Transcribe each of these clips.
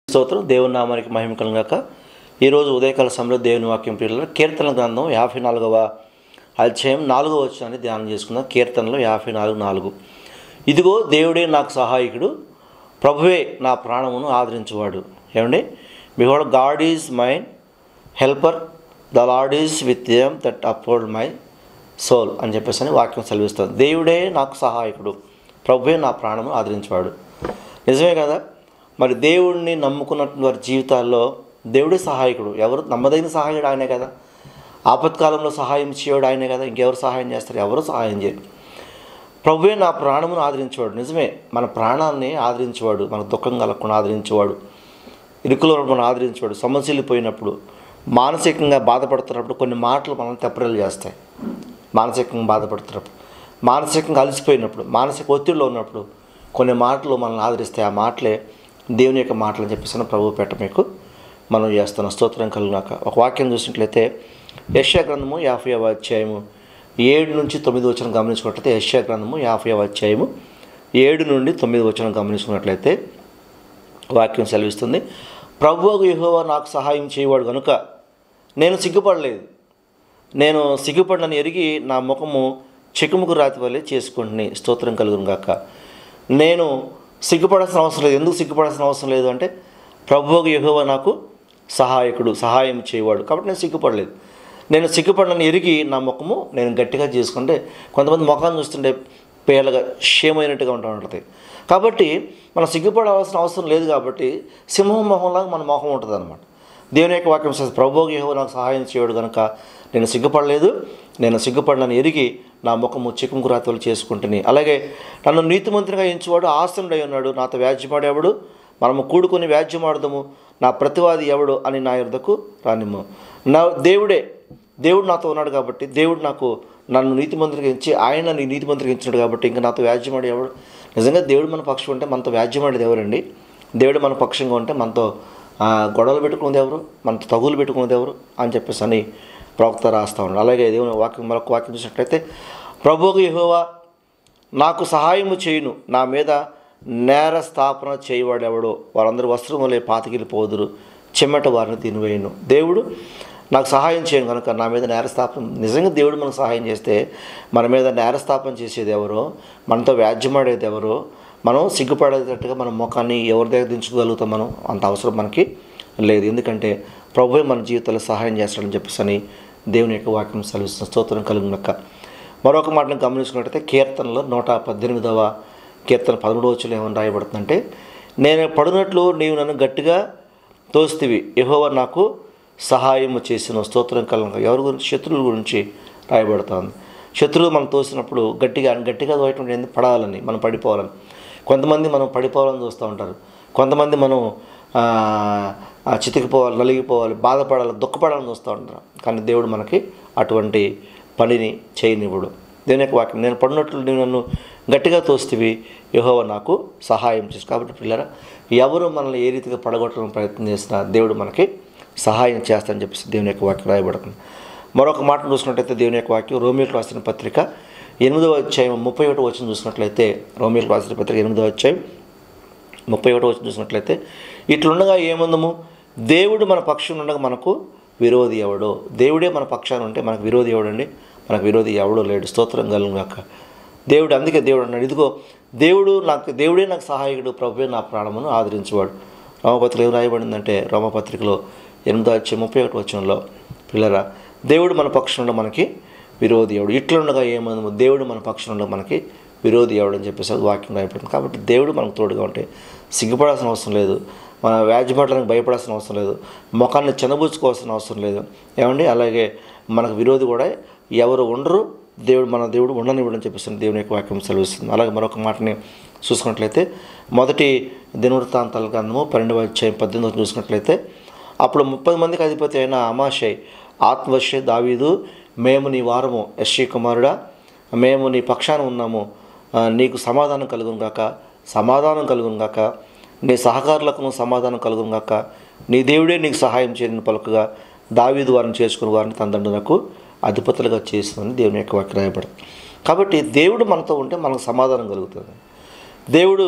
స్తోత్రం. దేవుని నామానికి మహిమ కలుగాక. ఈరోజు ఉదయకాల సమయంలో దేవుని వాక్యం ప్రియుల కీర్తన గ్రంథం 54వ అధ్యాయం 4వ వచనాన్ని ధ్యానం చేసుకుందాం. కీర్తనలో 54:4 ఇదిగో దేవుడే నాకు సహాయకుడు, ప్రభువే నా ప్రాణమును ఆదరించువాడు. ఏమండి, behold God is my helper, the lord is with them that uphold my soul అని చెప్పేసి వాక్యం సెలవిస్తుంది. దేవుడే నాకు సహాయకుడు, ప్రభువే నా ప్రాణమును ఆదరించువాడు. నిజమే కదా. మరి దేవుడిని నమ్ముకున్నటువంటి వారి జీవితాల్లో దేవుడే సహాయకుడు. ఎవరు నమ్మదగిన సహాయకుడు ఆయనే కదా. ఆపత్కాలంలో సహాయం చేయడు ఆయనే కదా. ఇంకెవరు సహాయం చేస్తారు? ఎవరు సహాయం చేయరు. ప్రభువే నా ప్రాణమును ఆదరించేవాడు. నిజమే, మన ప్రాణాన్ని ఆదరించేవాడు, మన దుఃఖం కలగకుండా ఆదరించేవాడు, ఇరుకులో మనం ఆదరించేవాడు. సమస్యలిపోయినప్పుడు, మానసికంగా బాధపడుతున్నప్పుడు కొన్ని మాటలు మనల్ని తెప్పరిల్లు చేస్తాయి. మానసికంగా బాధపడుతున్నప్పుడు, మానసికంగా అలసిపోయినప్పుడు, మానసిక ఒత్తిడిలో ఉన్నప్పుడు కొన్ని మాటలు మనల్ని ఆదరిస్తాయి. ఆ మాటలే దేవుని యొక్క మాటలు అని చెప్పేసి ప్రభువు పెట్ట మీకు మనం చేస్తున్నాం. స్తోత్రం కలుగునాక. ఒక వాక్యం చూసినట్లయితే యెషయా గ్రంథము 50వ అధ్యాయము 7 నుంచి 9 వచనం గమనించుకున్నట్లయితే, యెషయా గ్రంథము 50వ అధ్యాయము 7 నుండి 9 వచనం గమనించుకున్నట్లయితే వాక్యం సెలవిస్తుంది. ప్రభువు యెహోవా నాకు సహాయం చేయవాడు కనుక నేను సిగ్గుపడలేదు. నేను సిగ్గుపడినని ఎరిగి నా ముఖము చెకుముకు రాతి వల్లే చేసుకుంటుని. స్తోత్రం కలుగునుగాక. నేను సిగ్గుపడాల్సిన అవసరం లేదు. ఎందుకు సిగ్గుపడాల్సిన అవసరం లేదు అంటే, ప్రభువు యెహోవా నాకు సహాయకుడు, సహాయం చేయవాడు కాబట్టి నేను సిగ్గుపడలేదు. నేను సిగ్గుపడనని ఎరిగి నా ముఖము నేను గట్టిగా చేసుకుంటే, కొంతమంది ముఖాన్ని చూస్తుంటే పేలగా క్షేమైనట్టుగా ఉంటుంది. కాబట్టి మనం సిగ్గుపడాల్సిన అవసరం లేదు. కాబట్టి సింహం మొహంలాగా మన మొహం ఉంటుంది అన్నమాట. దేవుని యొక్క వాక్యం చేస్తే ప్రభువు యెహోవా నాకు సహాయం చేయడు కనుక నేను సిగ్గుపడలేదు. నేను సిగ్గుపడనని ఎరిగి నా ముఖము చెకుముకు రాతలు చేసుకుంటుని. అలాగే నన్ను నీతిమంతునిగా ఎంచువాడు ఆసనుడై ఉన్నాడు. నాతో వ్యాజ్యమాడేవాడు, మనము కూడుకొని వ్యాజ్యమాడదాము. నా ప్రతివాది ఎవడు అని నా యొద్దకు రానిమ్ము. నా దేవుడు నాతో ఉన్నాడు కాబట్టి, దేవుడు నన్ను నీతిమంతునిగా ఎంచి ఆయన నీ నీతిమంతునిగా ఎంచినాడు కాబట్టి ఇంకా నాతో వ్యాజ్యమాడే ఎవడు? నిజంగా దేవుడు మన పక్షం ఉంటే మనతో వ్యాజ్యమాడేది ఎవరండి? దేవుడు మన పక్షంగా ఉంటే మనతో గొడవలు పెట్టుకునేది ఎవరు? మనతో తగులు పెట్టుకునేది ఎవరు అని చెప్పేసి అని ప్రవక్త రాస్తూ ఉన్నాడు. అలాగే దేవుని వాక్యం మరొక వాక్యం చూసినట్లయితే, ప్రభువు యెహోవా నాకు సహాయము చేయును, నా మీద నేర స్థాపన చేయవాడు ఎవడో వారందరూ వస్త్రములే పాతికిలిపోదురు, చెమట వారిని తినివేయును. దేవుడు నాకు సహాయం చేయను కనుక నా మీద నేరస్థాపన. నిజంగా దేవుడు మనకు సహాయం చేస్తే మన మీద నేరస్థాపన చేసేది ఎవరో, మనతో వ్యాజ్యమాడేది ఎవరో, మనం సిగ్గుపడేటట్టుగా మన ముఖాన్ని ఎవరి దగ్గర దించుకోగలుగుతాం? మనం అంత అవసరం మనకి లేదు. ఎందుకంటే ప్రభువే మన జీవితంలో సహాయం చేస్తాడని చెప్పేసి అని దేవుని యొక్క వాక్యం సెలవిస్తున్న. స్తోత్రం కలుగునక్క. మరొక మాటను గమనించుకున్నట్లయితే కీర్తనలో 118వ కీర్తన 13వ వచనంలో ఏమని రాయబడుతుందంటే, నేను పడినట్లు నీవు నన్ను గట్టిగా తోస్తివి, యెహోవా నాకు సహాయము చేసిన. స్తోత్రం కలుగునక్క. ఎవరి గురించి? శత్రువుల గురించి రాయబడుతుంది. శత్రువులు మనం తోసినప్పుడు గట్టిగా తోయటం పడాలని, మనం పడిపోవాలని. కొంతమంది మనం పడిపోవాలని చూస్తూ ఉంటారు. కొంతమంది మనం చితికిపోవాలి, నలిగిపోవాలి, బాధపడాలి, దుఃఖపడాలని చూస్తూ ఉంటారు. కానీ దేవుడు మనకి అటువంటి పనిని చేయనివ్వడు. దేవుని యొక్క వాక్యం, నేను పడినట్లు నేను నన్ను గట్టిగా తోస్తివి, యెహోవా నాకు సహాయం చేసి. కాబట్టి పిల్లరా, ఎవరు మనల్ని ఏ రీతిగా పడగొట్టడానికి ప్రయత్నం చేసినా దేవుడు మనకి సహాయం చేస్తారని చెప్పేసి దేవుని యొక్క వాక్యం రాయబడుతుంది. మరొక మాట చూసినట్లయితే దేవుని యొక్క వాక్యం రోమీయులకు రాసిన పత్రిక 8వ అధ్యాయం 31వ వచనం చూసినట్లయితే, రోమీయులకు రాసిన పత్రిక 8వ అధ్యాయం 31వ వచనం చూసినట్లయితే, ఇట్లుండగా ఏముందము, దేవుడు మన పక్షం ఉండగా మనకు విరోధి ఎవడో? దేవుడే మన పక్షాన ఉంటే మనకు విరోధి ఎవడండి? మనకు విరోధి ఎవడో లేడు. స్తోత్రం కలుగుగాక. దేవుడు, అందుకే దేవుడు అన్నాడు, ఇదిగో దేవుడే నాకు సహాయకుడు, ప్రభువే నా ప్రాణమును ఆదరించేవాడు. రోమపత్రికలో ఏం రాయబడిందంటే, రోమపత్రికలో 8వ అధ్యాయం 31వ వచనంలో, పిల్లరా, దేవుడు మన పక్షం ఉండగా మనకి విరోధి ఎవడు? ఇట్లుండగా ఏమందము, దేవుడు మన పక్షం ఉండగా మనకి విరోధి ఎవడని చెప్పేసి అది వాక్యం రాయబడింది. కాబట్టి దేవుడు మనకు తోడుగా ఉంటే సిగ్గుపడాల్సిన అవసరం లేదు. మన వ్యాజ్యమాడడానికి భయపడాల్సిన అవసరం లేదు. ముఖాన్ని చిన్నబుచ్చుకోవాల్సిన అవసరం లేదు. ఏమండి, అలాగే మనకు విరోధి కూడా ఎవరు ఉండరు. మన దేవుడు ఉండనివ్వడని చెప్పేసి దేవుని యొక్క వాక్యం సెలవిస్తుంది. అలాగే మరొక మాటని చూసుకున్నట్లయితే, మొదటి దినవృత్తాంతాల గ్రంథము 12వ అధ్యాయం 18వ చూసుకున్నట్లయితే, అప్పుడు 30 మందికి అధిపతి అయిన అమాషై ఆత్మవశే దావీదు, మేము నీ వారము, యెష్షయి కుమారుడా, మేము నీ పక్షాన ఉన్నాము, నీకు సమాధానం కలుగును గాక, నీ సహకారులకు సమాధానం కలుగును గాక, నీ దేవుడే నీకు సహాయం చేయని పలుకగా దావీదు వారిని చేసుకుని వారిని తన దండునకు అధిపతులుగా చేసిందని దేవుని యొక్క వాక్యం రాయబడుతుంది. కాబట్టి దేవుడు మనతో ఉంటే మనకు సమాధానం కలుగుతుంది. దేవుడు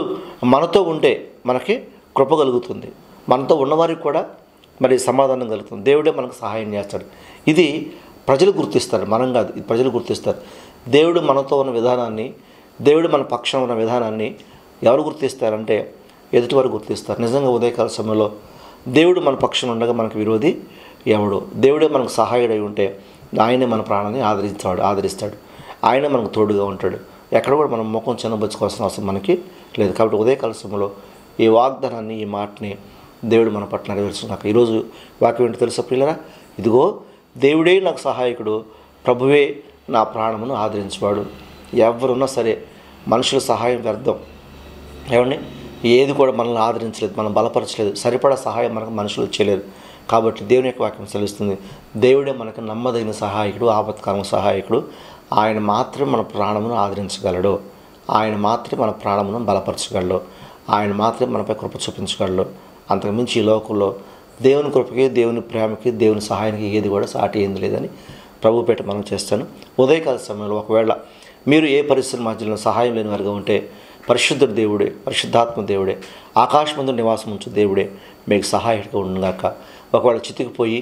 మనతో ఉంటే మనకి కృప కలుగుతుంది. మనతో ఉన్నవారికి కూడా మరి సమాధానం కలుగుతుంది. దేవుడే మనకు సహాయం చేస్తాడు. ఇది ప్రజలు గుర్తిస్తారు, మనం కాదు. ఇది ప్రజలు గుర్తిస్తారు. దేవుడు మనతో ఉన్న విధానాన్ని, దేవుడు మన పక్షం ఉన్న విధానాన్ని ఎవరు గుర్తిస్తారంటే ఎదుటివారు గుర్తిస్తారు. నిజంగా ఉదయకాల సమయంలో దేవుడు మన పక్షం ఉండగా మనకు విరోధి ఎవడు? దేవుడే మనకు సహాయుడై ఉంటే ఆయనే మన ప్రాణాన్ని ఆదరిస్తాడు. ఆయనే మనకు తోడుగా ఉంటాడు. ఎక్కడ కూడా మనం ముఖం చిన్నబుచ్చుకోవాల్సిన అవసరం మనకి లేదు. కాబట్టి ఉదయకాల సమయంలో ఈ వాగ్దానాన్ని, ఈ మాటని దేవుడు మన పట్ల నెరవేర్చుకున్నాక ఈరోజు వాక్యం ఏంటో తెలుసా ప్రియులరా? ఇదిగో దేవుడే నాకు సహాయకుడు, ప్రభువే నా ప్రాణమును ఆదరించేవాడు. ఎవరున్నా సరే మనుషుల సహాయం వ్యర్థం. ఏమండి, ఏది కూడా మనల్ని ఆదరించలేదు, మనం బలపరచలేదు, సరిపడా సహాయం మనకు మనుషులు చేయలేరు. కాబట్టి దేవుని యొక్క వాక్యం సెలవిస్తుంది, దేవుడే మనకు నమ్మదగిన సహాయకుడు, ఆపత్కాలం సహాయకుడు. ఆయన మాత్రమే మన ప్రాణమును ఆదరించగలడు. ఆయన మాత్రమే మన ప్రాణమును బలపరచగలడు. ఆయన మాత్రమే మనపై కృప చూపించగలడు. అంతకుమించి ఈ లోకంలో దేవుని కృపకి, దేవుని ప్రేమకి, దేవుని సహాయానికి ఏది కూడా సాటి ఏంది లేదని ప్రభుపేట మనం చేస్తాను. ఉదయకాల సమయంలో ఒకవేళ మీరు ఏ పరిస్థితుల మధ్యలో సహాయం లేని వారిగా ఉంటే పరిశుద్ధుడు దేవుడే, పరిశుద్ధాత్మ దేవుడే, ఆకాశమందు నివాసం ఉంచు దేవుడే మీకు సహాయకుడిగా ఉండుగాక. ఒకవేళ చితికిపోయి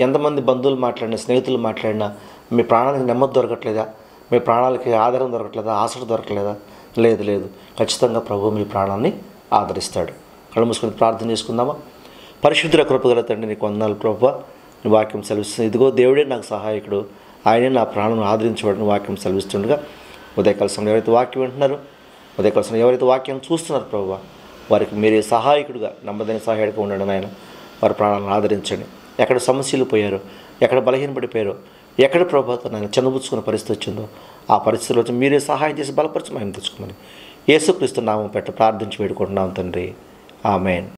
ఎంతమంది బంధువులు మాట్లాడినా, స్నేహితులు మాట్లాడినా మీ ప్రాణానికి నెమ్మది దొరకట్లేదా? మీ ప్రాణాలకి ఆధారం దొరకట్లేదా? ఆశ దొరకలేదా? లేదు. ఖచ్చితంగా ప్రభువు మీ ప్రాణాన్ని ఆదరిస్తాడు. కళ్ళు మూసుకొని ప్రార్థన చేసుకుందామా? పరిశుద్ధుల కృపగల తండ్రి, నీకు వందనాలు ప్రభువా. నీ వాక్యం సెలవిస్తుంది, ఇదిగో దేవుడే నాకు సహాయకుడు, ఆయనే నా ప్రాణం ఆదరించబడిన వాక్యం సెలవిస్తుండగా ఉదయకాల సమయంలో ఎవరైతే వాక్యం వింటున్నారో, ఉదయకాల సమయంలో ఎవరైతే వాక్యం చూస్తున్నారు ప్రభువా, వారికి మీరే సహాయకుడుగా, నమ్మదైన సహాయకుడిగా ఉండండి నాయన. వారి ప్రాణాలను ఆదరించండి. ఎక్కడ సమస్యలు పోయారో, ఎక్కడ బలహీనపడిపోయారో, ఎక్కడ ప్రభుత్వం నేను చందబుచ్చుకున్న పరిస్థితి వచ్చిందో ఆ పరిస్థితుల్లో వచ్చి మీరే సహాయం చేసి బలపరచమని తెచ్చుకోమని యేసుక్రీస్తు నామం పెట్ట ప్రార్థించి వేడుకుంటున్నాం తండ్రి. ఆమేన్.